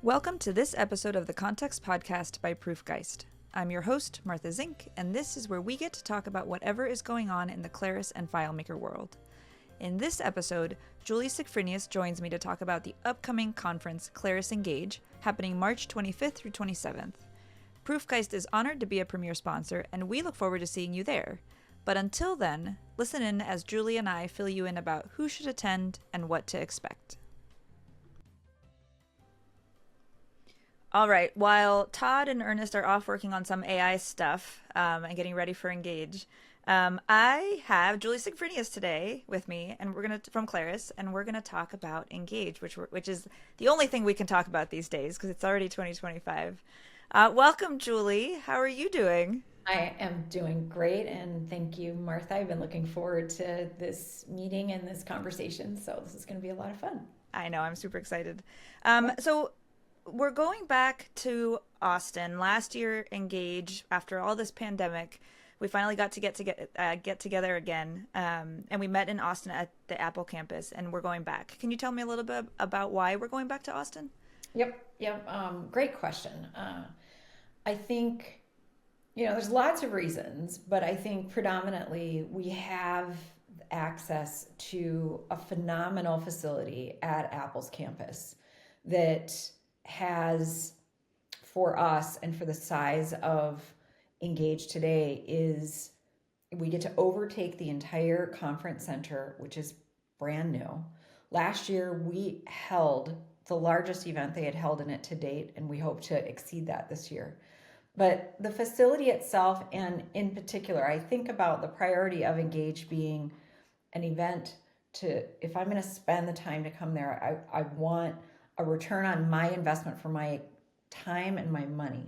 Welcome to this episode of the Context Podcast by Proof+Geist. I'm your host, Martha Zink, and this is where we get to talk about whatever is going on in the Claris and FileMaker world. In this episode, Julie Sigfrinius joins me to talk about the upcoming conference Claris Engage, happening March 25th through 27th. Proof+Geist is honored to be a premier sponsor, and we look forward to seeing you there. But until then, listen in as Julie and I fill you in about who should attend and what to expect. All right, while Todd and Ernest are off working on some AI stuff and getting ready for Engage, I have Julie Sigfrinius today with me, and from Claris, and we're gonna talk about Engage, which is the only thing we can talk about these days because it's already 2025. Welcome, Julie. How are you doing? I am doing great, and thank you, Martha. I've been looking forward to this meeting and this conversation, so this is going to be a lot of fun. I know, I'm super excited. So we're going back to Austin. Last year, Engage, after all this pandemic, we finally got to get together again, and we met in Austin at the Apple campus, and we're going back. Can you tell me a little bit about why we're going back to Austin? Yep. Great question. I think, there's lots of reasons, but I think predominantly we have access to a phenomenal facility at Apple's campus that has, for us and for the size of Engage today, is we get to overtake the entire conference center, which is brand new. Last year, we held the largest event they had held in it to date, and we hope to exceed that this year. But the facility itself, and in particular, I think about the priority of Engage being an event if I'm going to spend the time to come there, I want a return on my investment for my time and my money.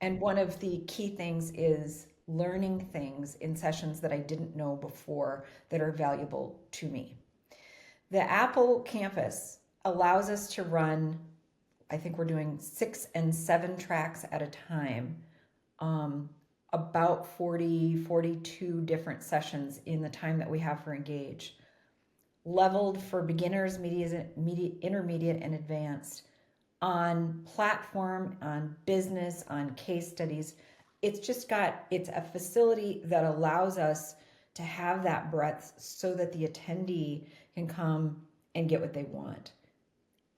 And one of the key things is learning things in sessions that I didn't know before that are valuable to me. The Apple campus allows us to run, I think we're doing 6 and 7 tracks at a time, about 42 different sessions in the time that we have for Engage, leveled for beginners, intermediate, and advanced, on platform, on business, on case studies. It's a facility that allows us to have that breadth so that the attendee can come and get what they want.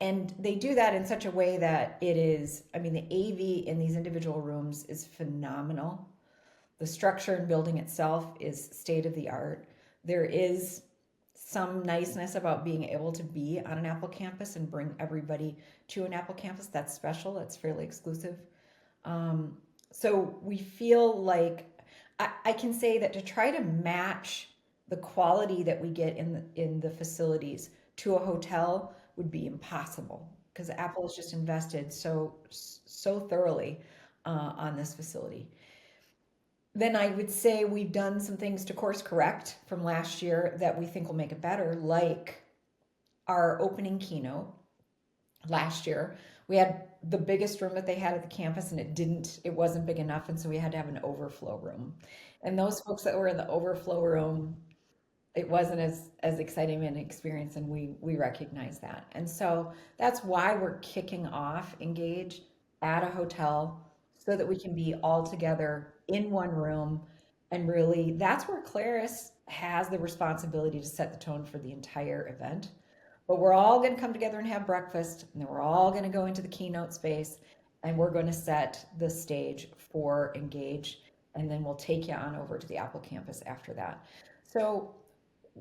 And they do that in such a way that the AV in these individual rooms is phenomenal. The structure and building itself is state of the art. There is some niceness about being able to be on an Apple campus and bring everybody to an Apple campus. That's special. That's fairly exclusive. So we feel like I can say that to try to match the quality that we get in the facilities to a hotel would be impossible, because Apple has just invested so thoroughly on this facility. Then I would say we've done some things to course correct from last year that we think will make it better, like our opening keynote. Last year, we had the biggest room that they had at the campus, and it wasn't big enough, and so we had to have an overflow room. And those folks that were in the overflow room, it wasn't as exciting an experience, and we recognize that. And so that's why we're kicking off Engage at a hotel, so that we can be all together in one room. And really, that's where Claris has the responsibility to set the tone for the entire event. But we're all going to come together and have breakfast, and then we're all going to go into the keynote space, and we're going to set the stage for Engage, and then we'll take you on over to the Apple campus after that. So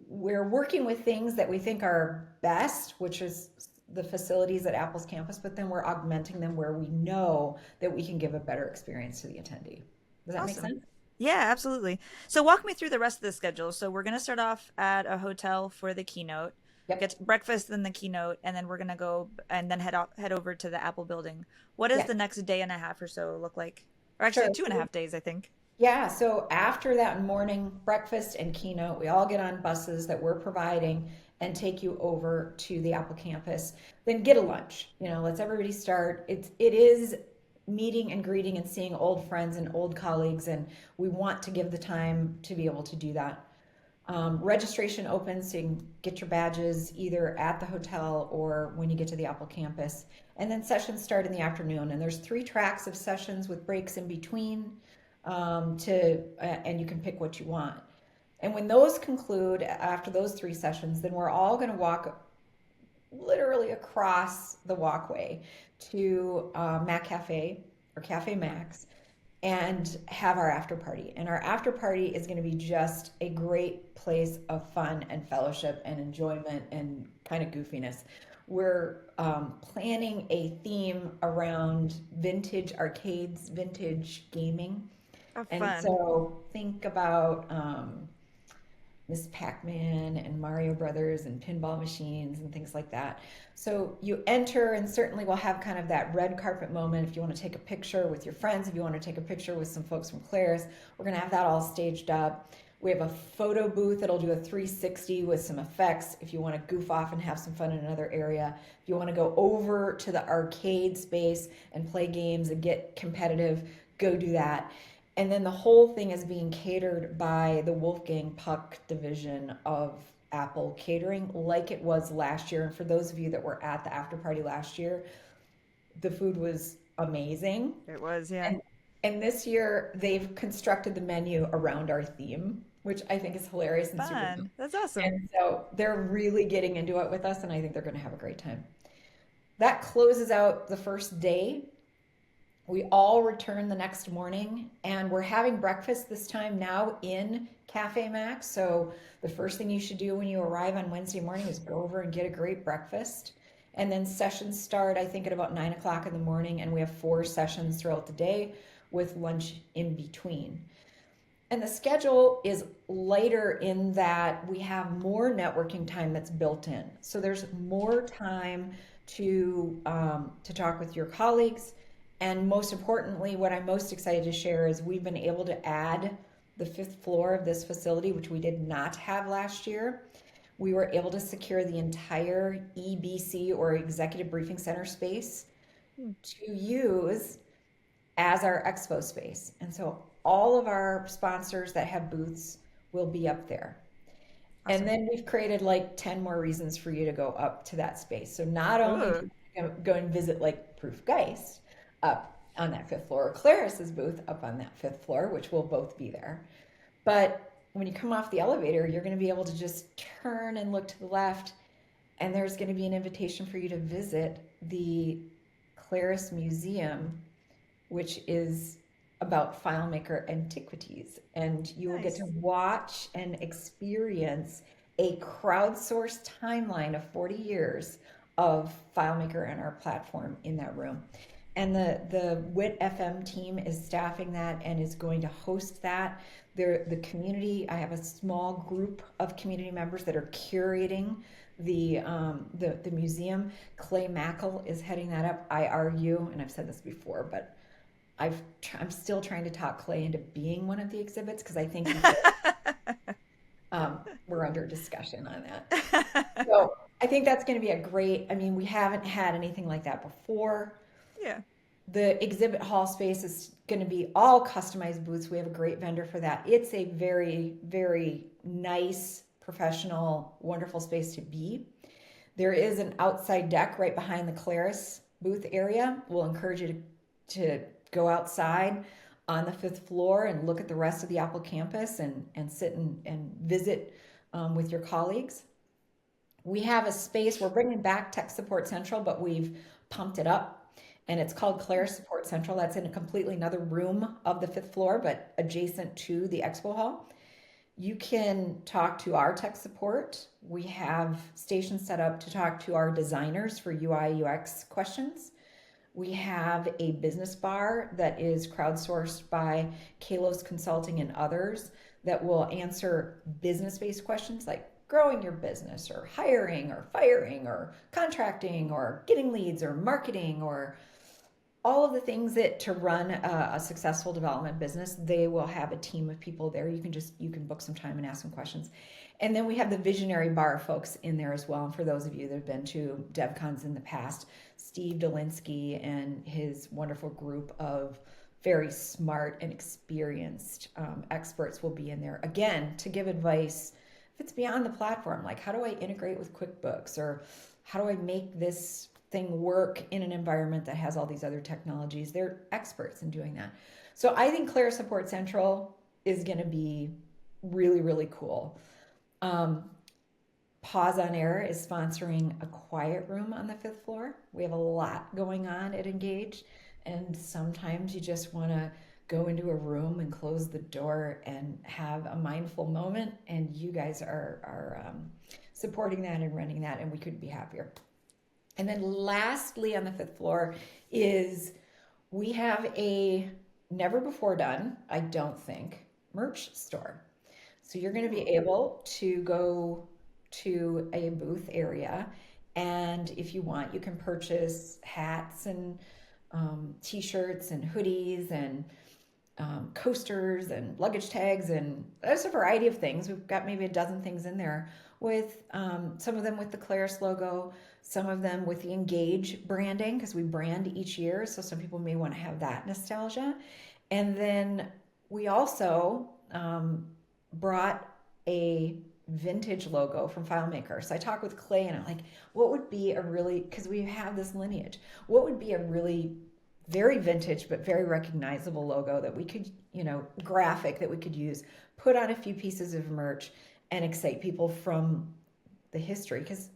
we're working with things that we think are best, which is the facilities at Apple's campus, but then we're augmenting them where we know that we can give a better experience to the attendee. Does that make Awesome. sense? Yeah, absolutely. So walk me through the rest of the schedule. So we're going to start off at a hotel for the keynote, Yep. get breakfast, then the keynote, and then we're going to go and then head over to the Apple building. What does Yeah. the next day and a half or so look like? Or actually Sure. 2.5 days, I think. Yeah, so after that morning breakfast and keynote, we all get on buses that we're providing and take you over to the Apple campus. Then get a lunch. Let's everybody start. It is meeting and greeting and seeing old friends and old colleagues, and we want to give the time to be able to do that. Registration opens so you can get your badges either at the hotel or when you get to the Apple campus. And then sessions start in the afternoon. And there's 3 tracks of sessions with breaks in between, and you can pick what you want. And when those conclude, after those 3 sessions, then we're all going to walk literally across the walkway to Mac Cafe or Cafe Max and have our after party. And our after party is going to be just a great place of fun and fellowship and enjoyment and kind of goofiness. We're planning a theme around vintage arcades, vintage gaming. Oh, And fun. so think about Miss Pac-Man and Mario Brothers and pinball machines and things like that. So you enter, and certainly we'll have kind of that red carpet moment if you want to take a picture with your friends, if you want to take a picture with some folks from Claris. We're going to have that all staged up. We have a photo booth that'll do a 360 with some effects if you want to goof off and have some fun in another area. If you want to go over to the arcade space and play games and get competitive, go do that. And then the whole thing is being catered by the Wolfgang Puck division of Apple Catering, like it was last year. And for those of you that were at the after party last year, the food was amazing. It was, yeah. And this year they've constructed the menu around our theme, which I think is hilarious and super fun. Fun. That's awesome. And so they're really getting into it with us, and I think they're going to have a great time. That closes out the first day. We all return the next morning, and we're having breakfast this time now in Cafe Max. So the first thing you should do when you arrive on Wednesday morning is go over and get a great breakfast. And then sessions start, I think, at about 9 o'clock in the morning, and we have 4 sessions throughout the day with lunch in between. And the schedule is lighter in that we have more networking time that's built in. So there's more time to talk with your colleagues. And most importantly, what I'm most excited to share is we've been able to add the 5th floor of this facility, which we did not have last year. We were able to secure the entire EBC or Executive Briefing Center space to use as our expo space. And so all of our sponsors that have booths will be up there. Awesome. And then we've created like 10 more reasons for you to go up to that space. So not only do you go and visit like Proof+Geist up on that 5th floor, or Claris's booth up on that 5th floor, which will both be there, but when you come off the elevator, you're going to be able to just turn and look to the left, and there's going to be an invitation for you to visit the Claris Museum, which is about FileMaker antiquities. And you will get to watch and experience a crowdsourced timeline of 40 years of FileMaker and our platform in that room. And the WIT FM team is staffing that and is going to host that. The community, I have a small group of community members that are curating the museum. Clay Mackel is heading that up. I argue, and I've said this before, but I'm still trying to talk Clay into being one of the exhibits because I think we're under discussion on that. So I think that's going to be a great, I mean, we haven't had anything like that before. Yeah. The exhibit hall space is going to be all customized booths. We have a great vendor for that. It's a very, very nice, professional, wonderful space to be. There is an outside deck right behind the Claris booth area. We'll encourage you to go outside on the 5th floor and look at the rest of the Apple campus and sit and visit with your colleagues. We have a space, we're bringing back Tech Support Central, but we've pumped it up. And it's called Claris Support Central. That's in a completely another room of the 5th floor, but adjacent to the expo hall. You can talk to our tech support. We have stations set up to talk to our designers for UI, UX questions. We have a business bar that is crowdsourced by Kalos Consulting and others that will answer business-based questions like growing your business or hiring or firing or contracting or getting leads or marketing or all of the things that to run a successful development business. They will have a team of people there. You can book some time and ask some questions. And then we have the visionary bar folks in there as well. And for those of you that have been to DevCons in the past, Steve Dolinsky and his wonderful group of very smart and experienced experts will be in there again to give advice if it's beyond the platform, like how do I integrate with QuickBooks, or how do I make this thing work in an environment that has all these other technologies? They're experts in doing that. So I think Claris Support Central is going to be really, really cool. Um, Pause on Air is sponsoring a quiet room on the fifth floor. We have a lot going on at Engage, and sometimes you just want to go into a room and close the door and have a mindful moment. And you guys are supporting that and running that, and we couldn't be happier. And then lastly, on the fifth floor is we have a never before done, I don't think, merch store. So you're going to be able to go to a booth area, and if you want, you can purchase hats and t-shirts and hoodies and coasters and luggage tags, and there's a variety of things. We've got maybe a dozen things in there with some of them with the Claris logo, some of them with the Engage branding, because we brand each year, so some people may want to have that nostalgia. And then we also brought a vintage logo from FileMaker. So I talked with Clay and I'm like, what would be a really, because we have this lineage, what would be a really very vintage but very recognizable logo that we could, graphic that we could use, put on a few pieces of merch and excite people from the history, because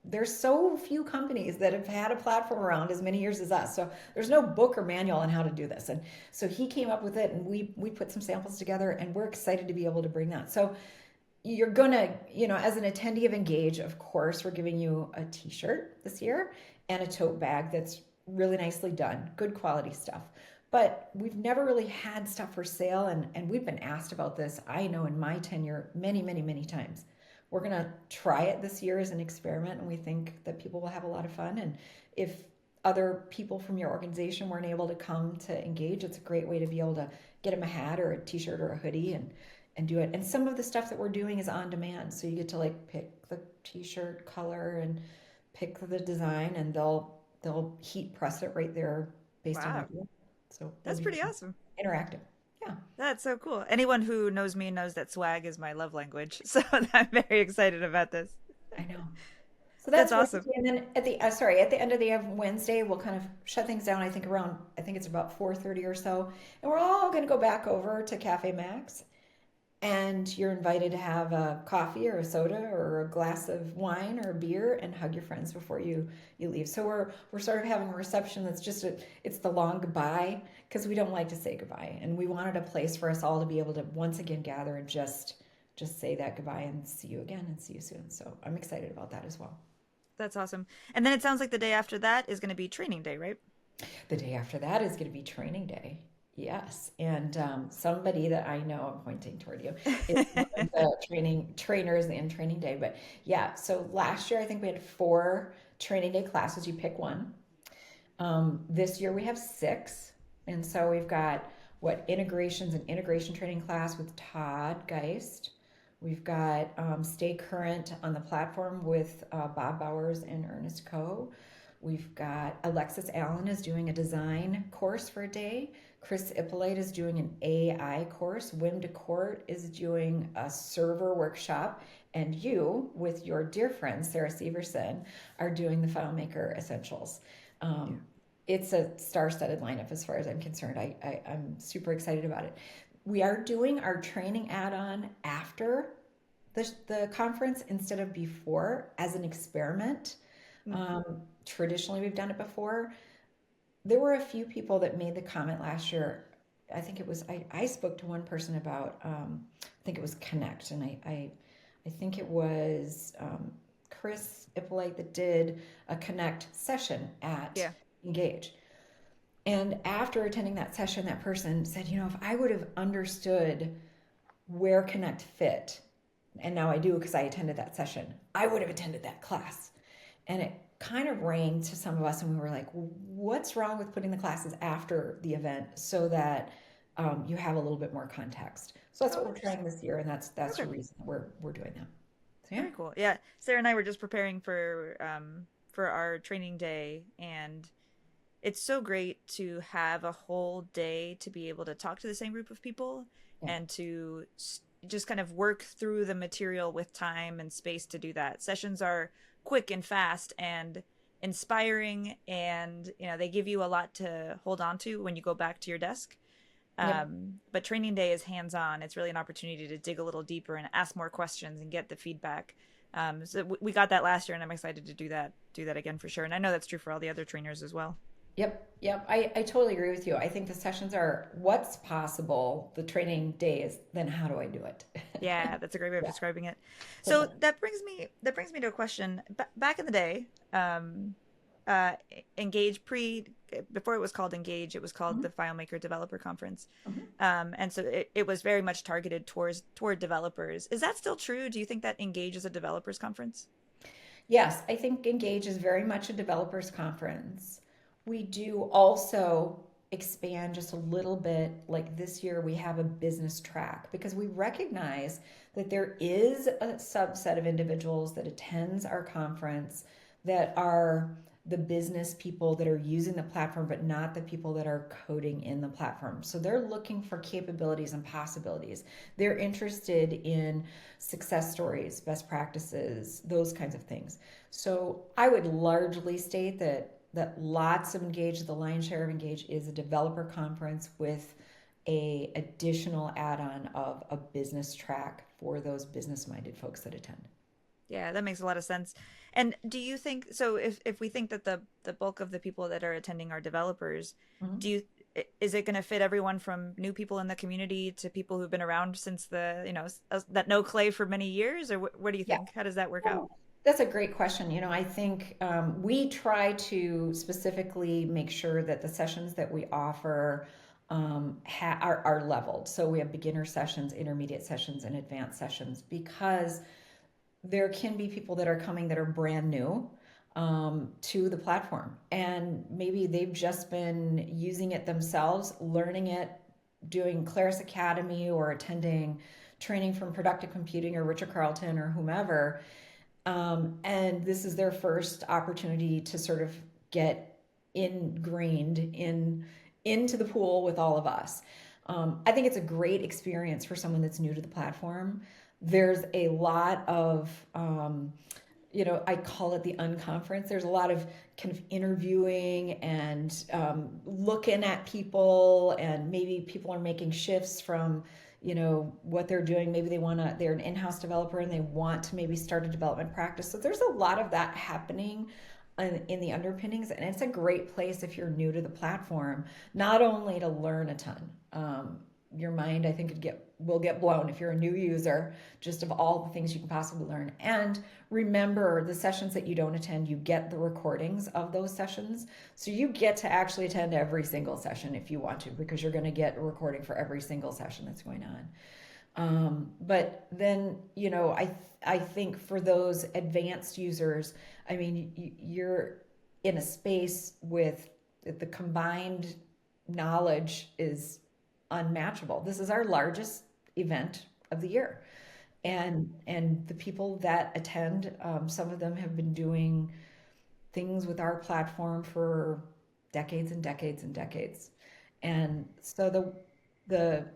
there's so few companies that have had a platform around as many years as us. So there's no book or manual on how to do this. And so he came up with it, and we put some samples together, and we're excited to be able to bring that. So you're gonna, as an attendee of Engage, of course, we're giving you a t-shirt this year and a tote bag that's really nicely done, good quality stuff. But we've never really had stuff for sale, and we've been asked about this, I know, in my tenure many, many, many times. We're going to try it this year as an experiment, and we think that people will have a lot of fun. And if other people from your organization weren't able to come to Engage, it's a great way to be able to get them a hat or a t-shirt or a hoodie and do it. And some of the stuff that we're doing is on demand. So you get to pick the t-shirt color and pick the design, and they'll heat press it right there based on what you want. So that's pretty awesome. Interactive. Yeah. That's so cool. Anyone who knows me knows that swag is my love language. So I'm very excited about this. I know. So that's awesome. And then at the end of the Wednesday, we'll kind of shut things down. I think it's about 4:30 or so, and we're all going to go back over to Cafe Max. And you're invited to have a coffee or a soda or a glass of wine or a beer and hug your friends before you leave. So we're sort of having a reception that's just it's the long goodbye, because we don't like to say goodbye. And we wanted a place for us all to be able to once again gather and just say that goodbye and see you again and see you soon. So I'm excited about that as well. That's awesome. And then it sounds like the day after that is going to be training day, right? The day after that is going to be training day. Yes, and somebody that I know, I'm pointing toward you, is one of the trainers in training day. But yeah, so last year I think we had 4 training day classes. You pick one. This year we have 6, and so we've got integrations and integration training class with Todd Geist. We've got Stay Current on the platform with Bob Bowers and Ernest Coe. We've got Alexis Allen is doing a design course for a day. Chris Ippolite is doing an AI course. Wim DeCourt is doing a server workshop. And you, with your dear friend, Sarah Severson, are doing the FileMaker Essentials. It's a star-studded lineup as far as I'm concerned. I'm super excited about it. We are doing our training add-on after the conference instead of before as an experiment. Traditionally, we've done it before. There were a few people that made the comment last year. I think it was, I spoke to one person about, I think it was Connect, and I think it was Chris Ippolite that did a Connect session at Engage. And after attending that session, that person said, if I would have understood where Connect fit, and now I do because I attended that session, I would have attended that class. And it kind of rang to some of us, and we were like, what's wrong with putting the classes after the event so that you have a little bit more context? So that's what we're trying this year, and that's the reason that we're doing that. So, very cool. Yeah, Sarah and I were just preparing for our training day, and it's so great to have a whole day to be able to talk to the same group of people and to just kind of work through the material with time and space to do that. Sessions are quick and fast and inspiring, and they give you a lot to hold on to when you go back to your desk. Yep. But training day is hands-on. It's really an opportunity to dig a little deeper and ask more questions and get the feedback. So we got that last year, and I'm excited to do that again for sure. And I know that's true for all the other trainers as well. Yep, yep. I totally agree with you. I think the sessions are what's possible. The training day is then how do I do it? Yeah, that's a great way of Yeah, describing it. So totally. that brings me to a question. Back in the day, uh, Engage before it was called Engage, it was called Mhm, the FileMaker Developer Conference, mhm. and so it was very much targeted toward developers. Is that still true? Do you think that Engage is a developers conference? Yes, I think Engage is very much a developers conference. We do also expand just a little bit. Like this year, we have a business track because we recognize that there is a subset of individuals that attends our conference that are the business people that are using the platform, but not the people that are coding in the platform. So they're looking for capabilities and possibilities. They're interested in success stories, best practices, those kinds of things. So I would largely state that lots of Engage, the lion's share of Engage is a developer conference with a additional add-on of a business track for those business-minded folks that attend. Yeah, that makes a lot of sense. And do you think so? If we think that the bulk of the people that are attending are developers, Mhm. do you is it going to fit everyone from new people in the community to people who've been around since that know Clay for many years, or what do you Yeah. think? How does that work out? Oh, that's a great question. I think we try to specifically make sure that the sessions that we offer are leveled. So we have beginner sessions, intermediate sessions, and advanced sessions because there can be people that are coming that are brand new to the platform. And maybe they've just been using it themselves, learning it, doing Claris Academy or attending training from Productive Computing or Richard Carlton or whomever, and this is their first opportunity to sort of get ingrained into the pool with all of us. I think it's a great experience for someone that's new to the platform. There's a lot of I call it the unconference. There's a lot of kind of interviewing and looking at people, and maybe people are making shifts from what they're doing. Maybe they're an in-house developer and they want to maybe start a development practice. So there's a lot of that happening in the underpinnings, and it's a great place if you're new to the platform, not only to learn a ton. Your mind, I think, will get blown if you're a new user, just of all the things you can possibly learn. And remember, the sessions that you don't attend, you get the recordings of those sessions. So you get to actually attend every single session if you want to, because you're going to get a recording for every single session that's going on. But then, I think for those advanced users, I mean, you're in a space with the combined knowledge is unmatchable. This is our largest event of the year, and the people that attend, some of them have been doing things with our platform for decades and decades and decades, and so the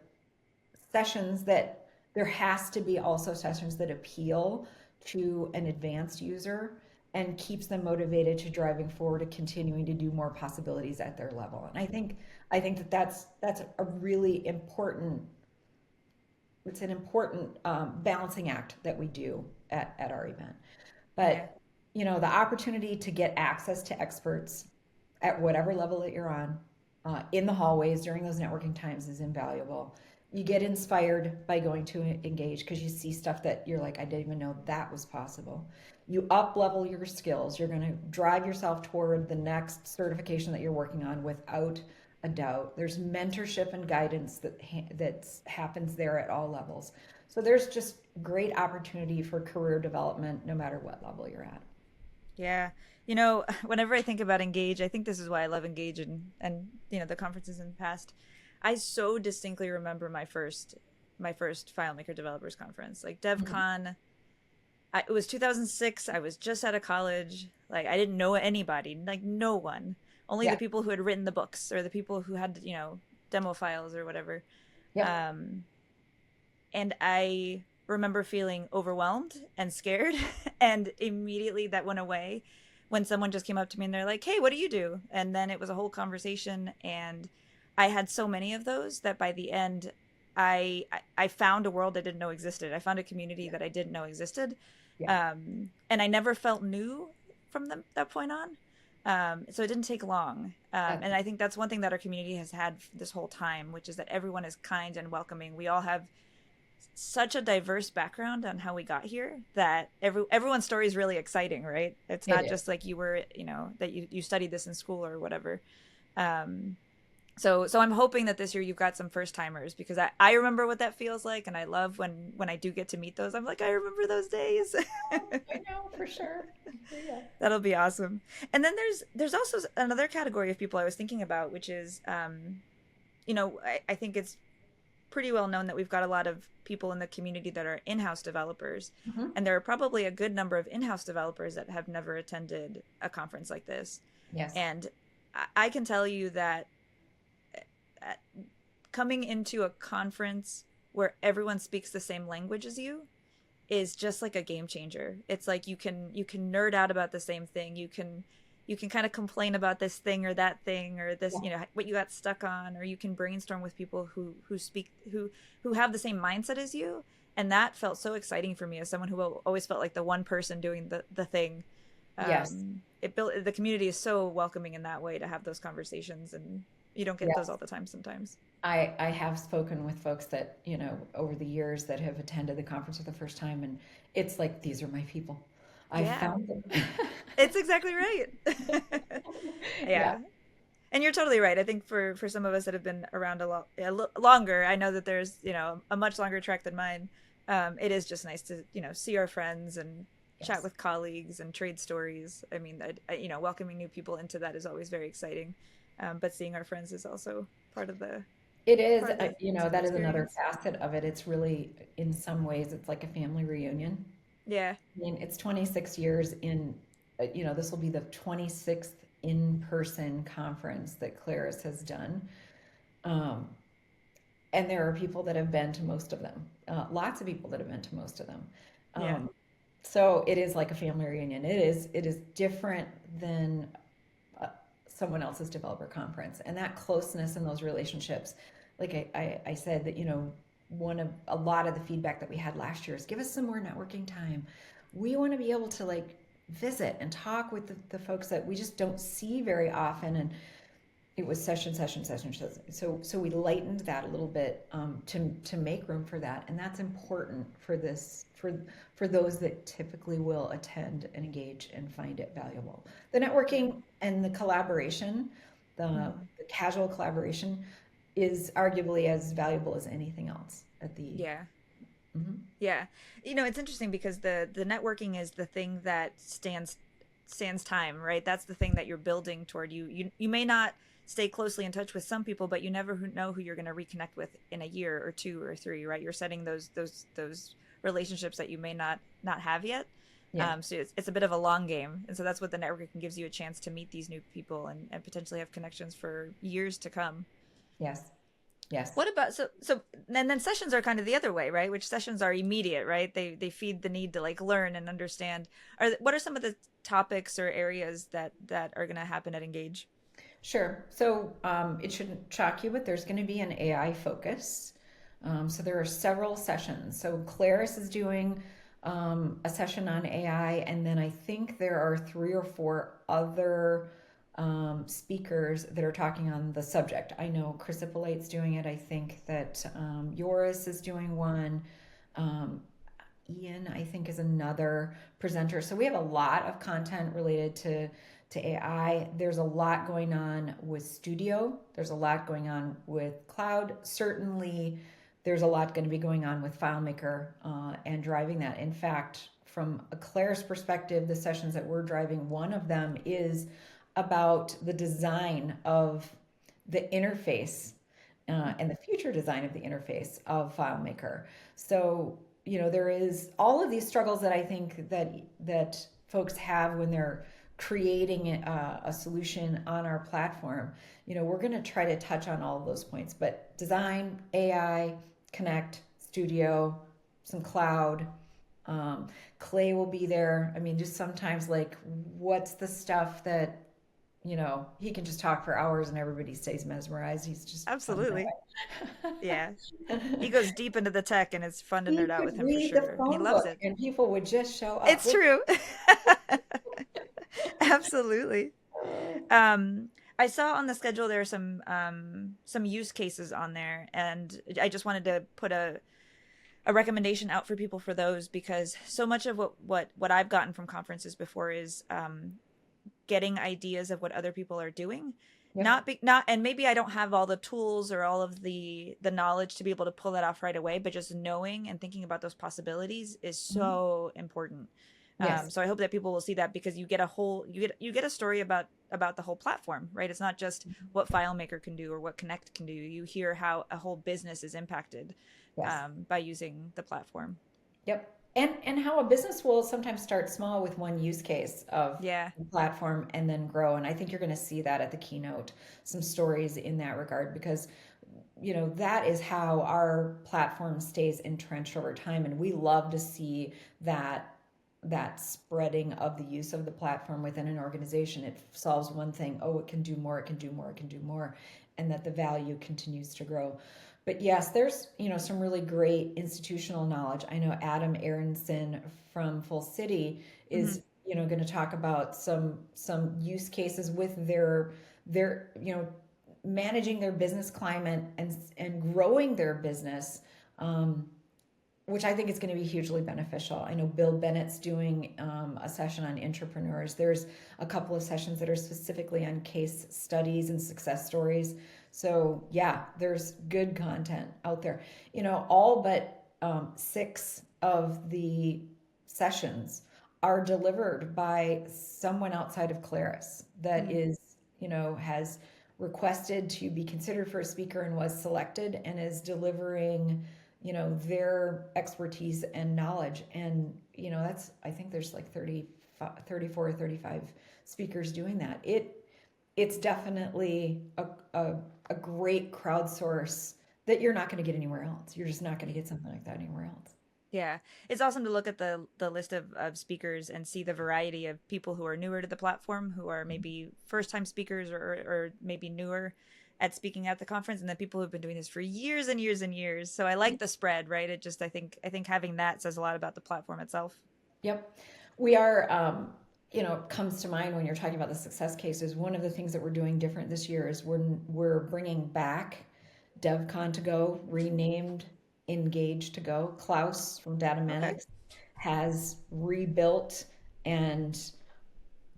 sessions that there has to be also sessions that appeal to an advanced user and keeps them motivated to driving forward and continuing to do more possibilities at their level. And I think that that's a really important, it's an important balancing act that we do at our event. Yeah. But the opportunity to get access to experts at whatever level that you're on, in the hallways during those networking times is invaluable. You get inspired by going to Engage because you see stuff that you're like, I didn't even know that was possible. You up level your skills. You're going to drive yourself toward the next certification that you're working on without a doubt. There's mentorship and guidance that happens there at all levels. So there's just great opportunity for career development no matter what level you're at. Yeah. Whenever I think about Engage, I think this is why I love Engage and the conferences in the past. I so distinctly remember my first FileMaker Developers Conference. Like Mhm. DevCon, it was 2006. I was just out of college. Like I didn't know anybody, like no one. Only the Yeah. people who had written the books or the people who had, demo files or whatever. Yep. Um, And I remember feeling overwhelmed and scared. And immediately that went away when someone just came up to me and they're like, "Hey, what do you do?" And then it was a whole conversation. And I had so many of those that by the end, I found a world I didn't know existed. I found a community Yeah. that I didn't know existed. Yeah. And I never felt new from that point on. So it didn't take long. That, And I think that's one thing that our community has had this whole time, which is that everyone is kind and welcoming. We all have such a diverse background on how we got here that everyone's story is really exciting, right? It's it not is. just like you were, that you studied this in school or whatever. Um, so I'm hoping that this year you've got some first timers, because I remember what that feels like, and I love when I do get to meet those. I'm like, I remember those days. I know for sure. Yeah. That'll be awesome. And then there's also another category of people I was thinking about, which is I think it's pretty well known that we've got a lot of people in the community that are in-house developers, Hmm. and there are probably a good number of in-house developers that have never attended a conference like this. Yes. And I can tell you that uh, coming into a conference where everyone speaks the same language as you is just like a game changer. It's like you can nerd out about the same thing. You can kind of complain about this thing or that thing or this, Yeah. what you got stuck on, or you can brainstorm with people who have the same mindset as you. And that felt so exciting for me as someone who always felt like the one person doing the thing. Yes. It built the community is so welcoming in that way to have those conversations, and you don't get those Yes. all the time sometimes. I have spoken with folks that, over the years that have attended the conference for the first time, and it's like, these are my people. I Yeah, found them. it's exactly right. Yeah. Yeah. And you're totally right. I think for some of us that have been around longer, I know that there's, a much longer track than mine. It is just nice to, see our friends and chat Yes. with colleagues and trade stories. I mean, welcoming new people into that is always very exciting. But seeing our friends is also part of the It is, part of the that is another experience. facet of it. It's really, in some ways, it's like a family reunion. Yeah. I mean, it's 26 years in, this will be the 26th in-person conference that Claris has done. Um, and there are people that have been to most of them, lots of people that have been to most of them. Yeah. Um, so it is like a family reunion. It is different than uh, someone else's developer conference, and that closeness and those relationships. Like I said that, one of a lot of the feedback that we had last year is, give us some more networking time. We want to be able to like visit and talk with the folks that we just don't see very often. And it was session, session, session, session. So we lightened that a little bit, to make room for that, and that's important for this for those that typically will attend and engage and find it valuable. The Yeah. networking and the collaboration, Mhm. the casual collaboration, is arguably as valuable as anything else at the. Yeah. Mhm. Yeah. It's interesting because the networking is the thing that stands time, right? That's the thing that you're building toward. You may not stay closely in touch with some people, but you never know who you're going to reconnect with in a year or two or three, right? You're setting those relationships that you may not have yet. Yeah. So it's a bit of a long game, and so that's what the networking gives you, a chance to meet these new people and potentially have connections for years to come. Yes. Yes. What about so and then sessions are kind of the other way, right? Which sessions are immediate, right? They feed the need to like learn and understand. What are some of the topics or areas that are going to happen at Engage? Sure. So it shouldn't shock you, but there's going to be an AI focus. So there are several sessions. So Claris is doing a session on AI, and then I think there are three or four other speakers that are talking on the subject. I know Chris Ippolite's doing it. I think that Yoris is doing one. Um, Ian, I think, is another presenter. So we have a lot of content related to AI. There's a lot going on with Studio. There's a lot going on with Cloud. Certainly, there's a lot going to be going on with FileMaker, and driving that. In fact, from a Claris perspective, the sessions that we're driving, one of them is about the design of the interface, and the future design of the interface of FileMaker. So, there is all of these struggles that I think that folks have when they're creating a solution on our platform. We're going to try to touch on all of those points, but design, AI, connect, studio, some cloud. Clay will be there. I mean, just sometimes like, what's the stuff that, he can just talk for hours and everybody stays mesmerized. He's just fun Absolutely. Yeah. that He way. goes deep into the tech and it's fun to He nerd out with could him for read the sure. He phone loves book it. and people would just show up It's with. true. Absolutely. Um, I saw on the schedule there are some use cases on there, and I just wanted to put a recommendation out for people for those because so much of what I've gotten from conferences before is getting ideas of what other people are doing. Yep. Not and maybe I don't have all the tools or all of the knowledge to be able to pull that off right away, but just knowing and thinking about those possibilities is Mhm. so important. Yes. So I hope that people will see that because you get a whole you get a story about the whole platform, right? It's not just what FileMaker can do or what Connect can do. You hear how a whole business is impacted Yes. by using the platform. Yep. And how a business will sometimes start small with one use case of Yeah. the platform and then grow. And I think you're going to see that at the keynote, some stories in that regard, because that is how our platform stays entrenched over time. And we love to see that spreading of the use of the platform within an organization. It solves one thing. Oh, it can do more, it can do more, it can do more, and that the value continues to grow. But yes, there's some really great institutional knowledge. I know Adam Aronson from Full City Hmm. is going to talk about some use cases with their managing their business climate and growing their business, which I think is going to be hugely beneficial. I know Bill Bennett's doing a session on entrepreneurs. There's a couple of sessions that are specifically on case studies and success stories. So yeah, there's good content out there. All but 6 of the sessions are delivered by someone outside of Claris that Mm. is, has requested to be considered for a speaker and was selected and is delivering their expertise and knowledge. And that's, I think there's like 34 or 35 speakers doing that. It's definitely a great crowdsource that you're not going to get anywhere else. You're just not going to get something like that anywhere else. Yeah, it's awesome to look at the list of speakers and see the variety of people who are newer to the platform, who are maybe first time speakers or maybe newer at speaking at the conference, and then people who've been doing this for years and years and years. So I like the spread, right? It just I think having that says a lot about the platform itself. Yep. We are, it comes to mind when you're talking about the success cases. One of the things that we're doing different this year is we're bringing back DevCon to go, renamed Engage to go. Klaus from Okay. Datamatics has rebuilt, and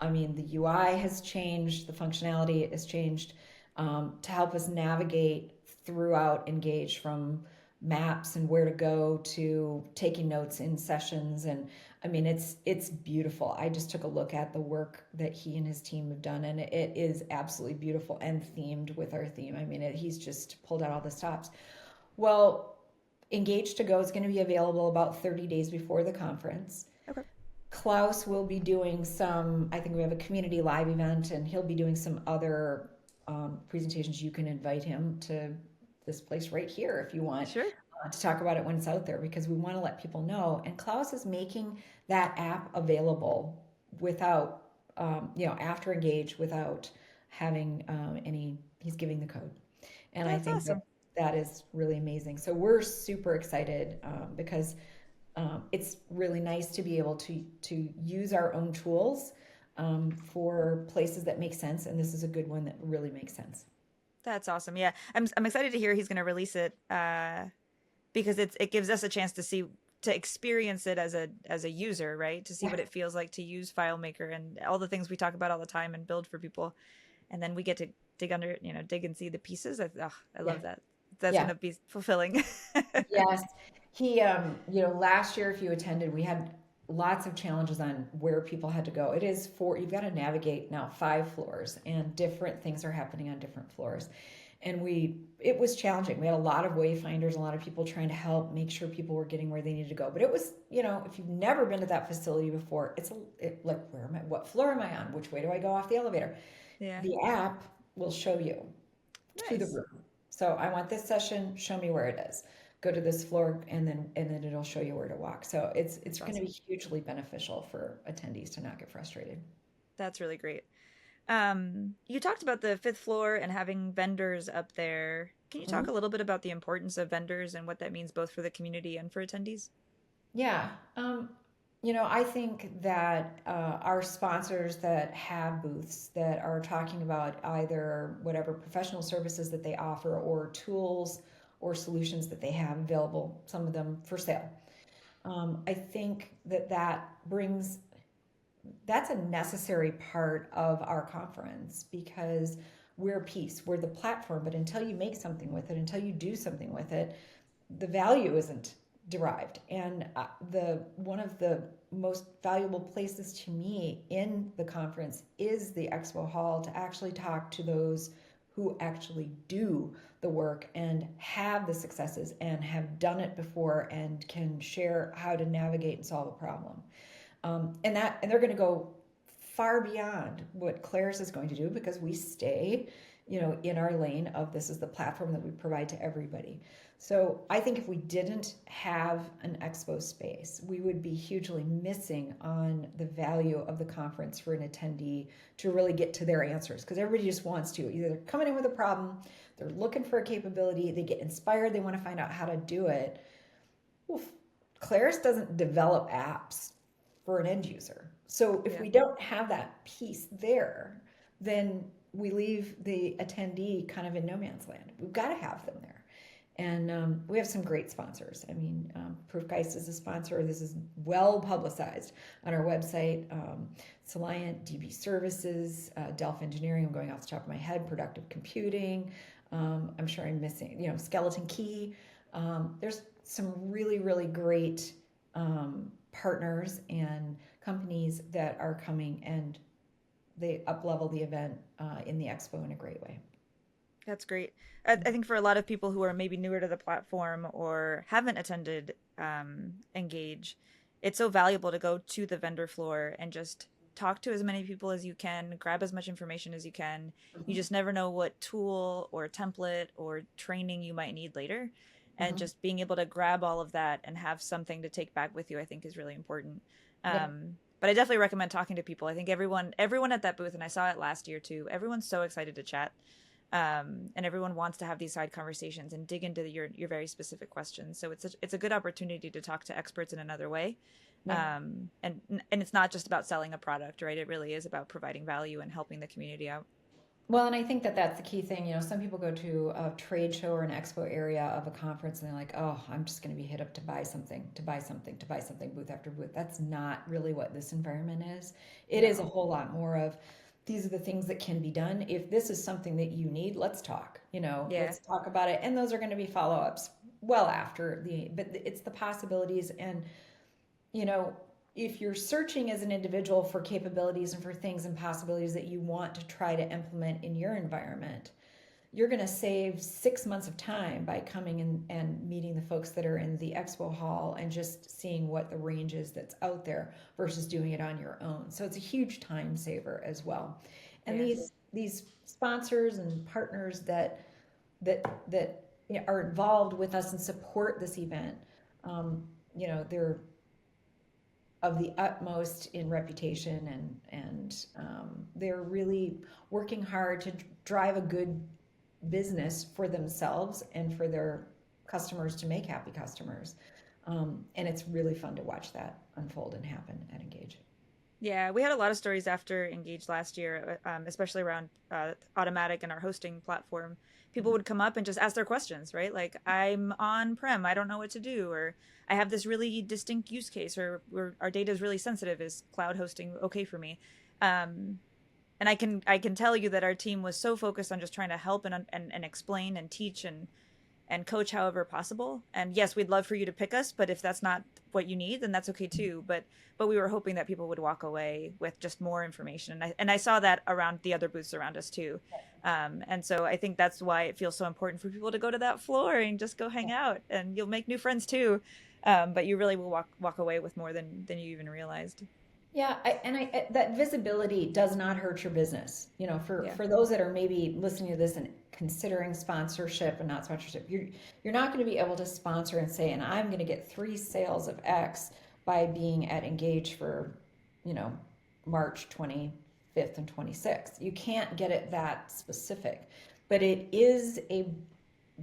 I mean, the UI has changed, the functionality has changed, to help us navigate throughout Engage, from maps and where to go to taking notes in sessions. And I mean, it's beautiful. I just took a look at the work that he and his team have done, and it is absolutely beautiful and themed with our theme. I mean, he's just pulled out all the stops. Well, Engage to Go is going to be available about 30 days before the conference. Okay. Klaus will be doing I think we have a community live event, and he'll be doing some other presentations. You can invite him to this place right here if you want, Sure. to talk about it when it's out there, because we want to let people know. And Klaus is making that app available without, after Engage, without having he's giving the code. And I That's think that awesome. that is really amazing. So we're super excited, because it's really nice to be able to use our own tools, for places that make sense, and this is a good one that really makes sense. That's awesome. Yeah, I'm excited to hear he's going to release it because it gives us a chance to see to experience it as a user, right? To see Yeah, what it feels like to use FileMaker and all the things we talk about all the time and build for people, and then we get to dig under, dig and see the pieces. I yeah, love that. That's going yeah. to be fulfilling. Yes. He, last year, if you attended, we had lots of challenges on where people had to go. You've got to navigate now 5 floors, and different things are happening on different floors. And it was challenging. We had a lot of wayfinders, a lot of people trying to help make sure people were getting where they needed to go. But it was, if you've never been to that facility before, like, where am I? What floor am I on? Which way do I go off the elevator? Yeah. The app will show you to the Nice. room. So I want this session, show me where it is. go to this floor, and then it'll show you where to walk. So it's That's going to be awesome. hugely beneficial for attendees to not get frustrated. That's really great. You talked about the fifth floor and having vendors up there. Can you talk Mhm. a little bit about the importance of vendors and what that means both for the community and for attendees? Yeah. I think that our sponsors that have booths that are talking about either whatever professional services that they offer or tools or solutions that they have available, some of them for sale. I think that that's a necessary part of our conference because we're a piece, we're the platform, but until you make something with it, until you do something with it, the value isn't derived. And the one of the most valuable places to me in the conference is the expo hall to actually talk to those who actually do the work and have the successes and have done it before and can share how to navigate and solve a problem. And they're going to go far beyond what Claris is going to do because we stay, in our lane of this is the platform that we provide to everybody. So I think if we didn't have an expo space, we would be hugely missing on the value of the conference for an attendee to really get to their answers because everybody just wants to. Either they're coming in with a problem, they're looking for a capability, they get inspired, they want to find out how to do it. Well, Claris doesn't develop apps for an end user. So if Yeah. we don't have that piece there, then we leave the attendee kind of in no man's land. We've got to have them there. And we have some great sponsors. I mean, Proof+Geist is a sponsor. This is well publicized on our website. Soliant, DB Services, Delph Engineering, I'm going off the top of my head, Productive Computing. I'm sure I'm missing, Skeleton Key. There's some really, really great partners and companies that are coming and they up level the event in the expo in a great way. That's great. I think for a lot of people who are maybe newer to the platform or haven't attended Engage, it's so valuable to go to the vendor floor and just talk to as many people as you can, grab as much information as you can. You Mhm. just never know what tool or template or training you might need later. And Mhm. just being able to grab all of that and have something to take back with you, I think is really important. Yep. But I definitely recommend talking to people. I think everyone at that booth, and I saw it last year too, everyone's so excited to chat, and everyone wants to have these side conversations and dig into your very specific questions. So it's a good opportunity to talk to experts in another way, Yep. and it's not just about selling a product, right? It really is about providing value and helping the community out. Well, and I think that that's the key thing. Some people go to a trade show or an expo area of a conference and they're like, oh, I'm just going to be hit up to buy something, to buy something, to buy something, booth after booth. That's not really what this environment is. It is a No. whole lot more of these are the things that can be done. If this is something that you need, let's talk, Yeah. let's talk about it. And those are going to be follow ups well after but it's the possibilities. And you know, if you're searching as an individual for capabilities and for things and possibilities that you want to try to implement in your environment, you're going to save 6 months of time by coming in and meeting the folks that are in the expo hall and just seeing what the range is that's out there versus doing it on your own. So it's a huge time saver as well. And Yeah. these sponsors and partners that are involved with us and support this event, they're of the utmost in reputation and they're really working hard to drive a good business for themselves and for their customers to make happy customers. And it's really fun to watch that unfold and happen at Engage. Yeah, we had a lot of stories after Engage last year, especially around Automatic and our hosting platform. People would come up and just ask their questions, right? Like, I'm on prem, I don't know what to do, or I have this really distinct use case, or our data is really sensitive. Is cloud hosting okay for me? Um, and I can tell you that our team was so focused on just trying to help and explain and teach and coach however possible. And yes, we'd love for you to pick us, but if that's not what you need, then that's okay too. But we were hoping that people would walk away with just more information. And I saw that around the other booths around us too. And so I think that's why it feels so important for people to go to that floor and just go hang out, and you'll make new friends too. But you really will walk away with more than you even realized. Yeah, that visibility does not hurt your business. Yeah. For those that are maybe listening to this and considering sponsorship and not sponsorship, you're not going to be able to sponsor and say, and I'm going to get 3 sales of X by being at Engage for, you know, March 25th and 26th. You can't get it that specific, but it is a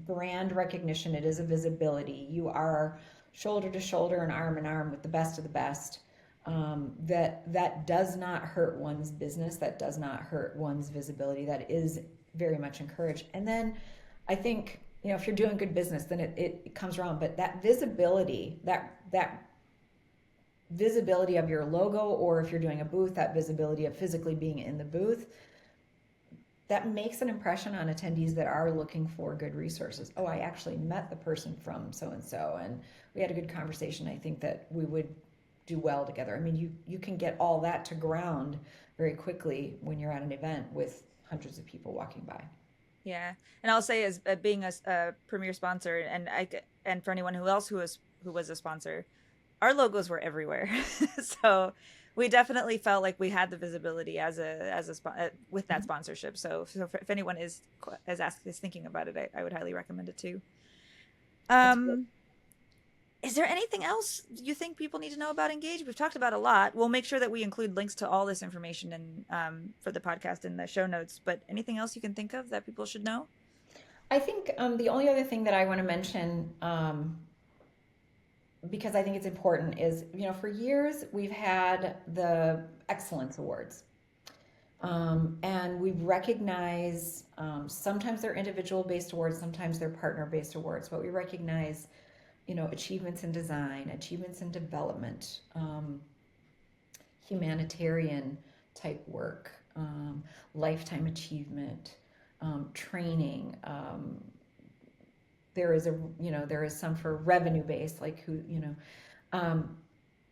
brand recognition. It is a visibility. You are shoulder to shoulder and arm in arm with the best of the best. That does not hurt one's business. That does not hurt one's visibility. That is very much encouraged. And then I think, if you're doing good business, then it comes around. But that visibility, that visibility of your logo, or if you're doing a booth, that visibility of physically being in the booth, that makes an impression on attendees that are looking for good resources. Oh, I actually met the person from so and so, and we had a good conversation. I think that we would do well together. I mean, you can get all that to ground very quickly when you're at an event with hundreds of people walking by. Yeah, and I'll say, as being a premier sponsor, and for anyone who was a sponsor, our logos were everywhere. So we definitely felt like we had the visibility with that sponsorship. So if anyone is thinking about it, I would highly recommend it too. Is there anything else you think people need to know about Engage? We've talked about a lot. We'll make sure that we include links to all this information for the podcast in the show notes. But anything else you can think of that people should know? I think the only other thing that I want to mention, because I think it's important, is, for years we've had the Excellence Awards. And we recognize, sometimes they're individual based awards, sometimes they're partner based awards, but we recognize, achievements in design, achievements in development, humanitarian type work, lifetime achievement, training. There is some for revenue based, like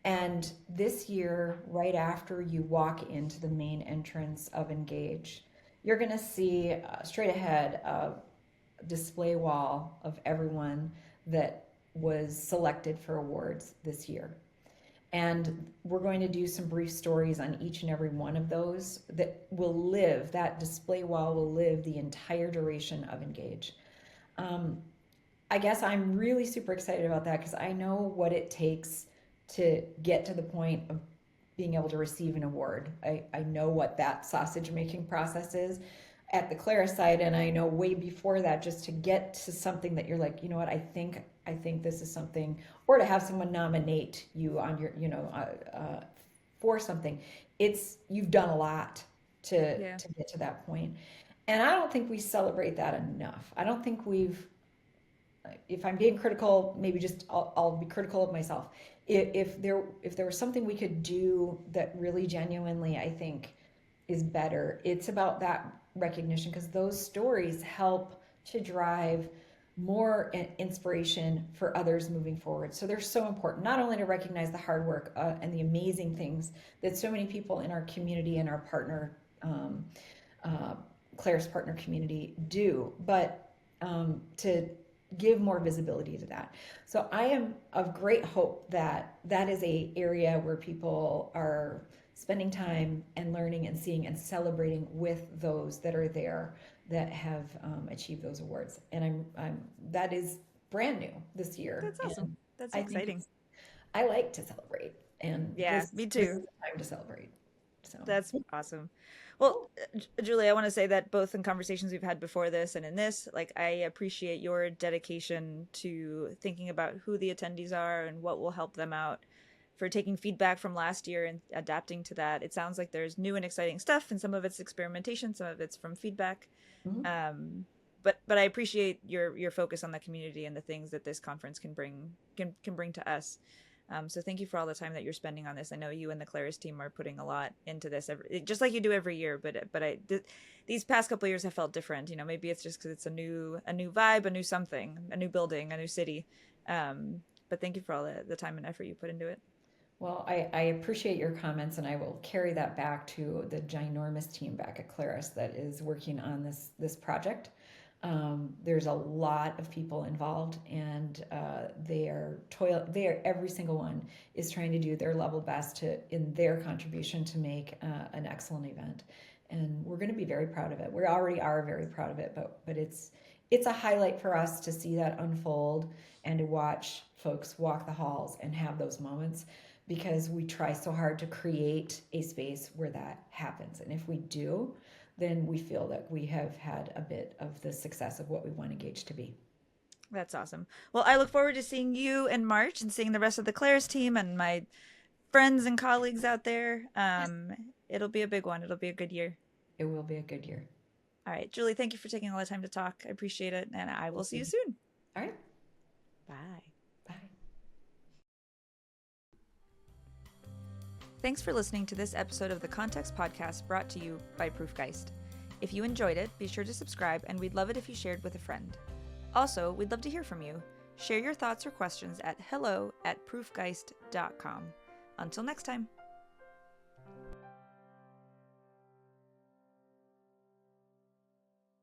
and this year, right after you walk into the main entrance of Engage, you're going to see straight ahead a display wall of everyone that was selected for awards this year. And we're going to do some brief stories on each and every one of those that display wall will live the entire duration of Engage. I guess I'm really super excited about that, because I know what it takes to get to the point of being able to receive an award. I know what that sausage making process is at the Claris side, and I know way before that, just to get to something that you're like, you know what, I think this is something, or to have someone nominate you on your, for something. You've done a lot to get to that point. And I don't think we celebrate that enough. I don't think if I'm being critical, maybe just I'll be critical of myself. If there was something we could do that really genuinely, I think, is better, it's about that recognition, because those stories help to drive more inspiration for others moving forward. So they're so important, not only to recognize the hard work and the amazing things that so many people in our community and our partner, Claris partner community, do, but to give more visibility to that. So I am of great hope that that is a area where people are spending time and learning and seeing and celebrating with those that are there that have achieved those awards. And that is brand new this year. That's awesome. And that's exciting. I like to celebrate, and me too. This is the time to celebrate. So that's awesome. Well, Julie, I want to say that both in conversations we've had before this and in this, like, I appreciate your dedication to thinking about who the attendees are and what will help them out, for taking feedback from last year and adapting to that. It sounds like there's new and exciting stuff, and some of it's experimentation, some of it's from feedback. Mm-hmm. But I appreciate your focus on the community and the things that this conference can bring to us. So thank you for all the time that you're spending on this. I know you and the Claris team are putting a lot into this, just like you do every year. But these past couple of years have felt different. Maybe it's just because it's a new vibe, a new something, a new building, a new city. But thank you for all the time and effort you put into it. Well, I appreciate your comments, and I will carry that back to the ginormous team back at Claris that is working on this project. There's a lot of people involved, and every single one is trying to do their level best in their contribution to make an excellent event. And we're going to be very proud of it. We already are very proud of it, but it's a highlight for us to see that unfold and to watch folks walk the halls and have those moments, because we try so hard to create a space where that happens. And if we do, then we feel that we have had a bit of the success of what we want Engage to be. That's awesome. Well, I look forward to seeing you in March and seeing the rest of the Claris team and my friends and colleagues out there. It'll be a big one. It'll be a good year. It will be a good year. All right, Julie, thank you for taking all the time to talk. I appreciate it, and I will see you soon. All right. Bye. Bye. Thanks for listening to this episode of the Context Podcast, brought to you by Proof+Geist. If you enjoyed it, be sure to subscribe, and we'd love it if you shared with a friend. Also, we'd love to hear from you. Share your thoughts or questions at hello@proofgeist.com. Until next time.